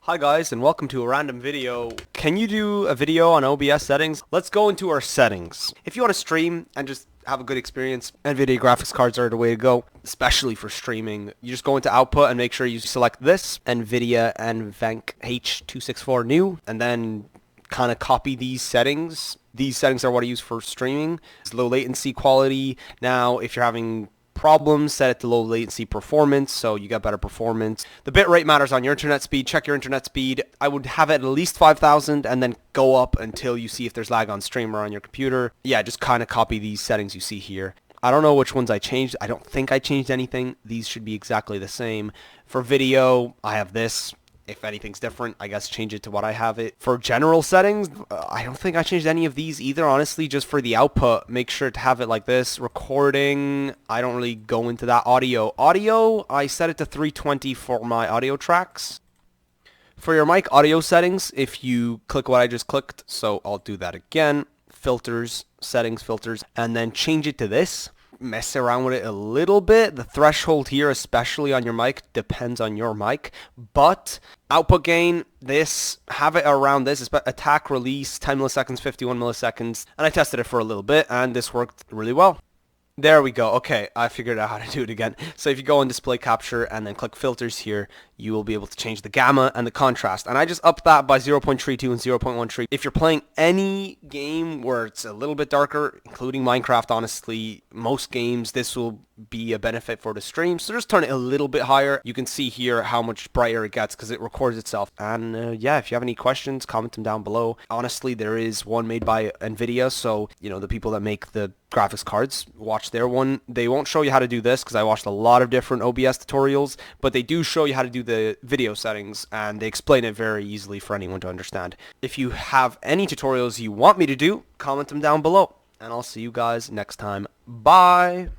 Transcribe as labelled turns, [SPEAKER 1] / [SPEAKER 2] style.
[SPEAKER 1] Hi guys, and welcome to a random video. Can you do a video on OBS settings? Let's go into our settings. If you want to stream and just have a good experience, NVIDIA graphics cards are the way to go, especially for streaming. You just go into output and make sure you select this, NVIDIA NVENC H264 new, and then kind of copy these settings. These settings are what I use for streaming. It's low latency quality. Now, if you're having problems, set it to low latency performance so you get better performance. The bitrate matters on your internet speed. Check your internet speed. I would have it at least 5,000 and then go up until you see if there's lag on stream or on your computer. Yeah, just kind of copy these settings you see here. I don't know which ones I changed. I don't think I changed anything. These should be exactly the same. For video, I have this. If anything's different, I guess change it to what I have it. For general settings, I don't think I changed any of these either, honestly. Just for the output, make sure to have it like this. Recording, I don't really go into that. Audio, I set it to 320 for my audio tracks. For your mic audio settings, if you click what I just clicked, so I'll do that again. Filters, settings, filters, and then change it to this. Mess around with it a little bit. The threshold here, especially on your mic, depends on your mic. But output gain, this, have it around this. Attack, release, 10 milliseconds, 51 milliseconds. And I tested it for a little bit, and this worked really well. There we go. Okay, I figured out how to do it again. So if you go on display capture and then click filters here, you will be able to change the gamma and the contrast. And I just upped that by 0.32 and 0.13. If you're playing any game where it's a little bit darker, including Minecraft, honestly, most games, this will be a benefit for the stream. So just turn it a little bit higher. You can see here how much brighter it gets because it records itself. And yeah, if you have any questions, comment them down below. Honestly, there is one made by NVIDIA. So, you know, the people that make the graphics cards, watch their one. They won't show you how to do this because I watched a lot of different OBS tutorials, but they do show you how to do the video settings and they explain it very easily for anyone to understand. If you have any tutorials you want me to do, comment them down below and I'll see you guys next time. Bye!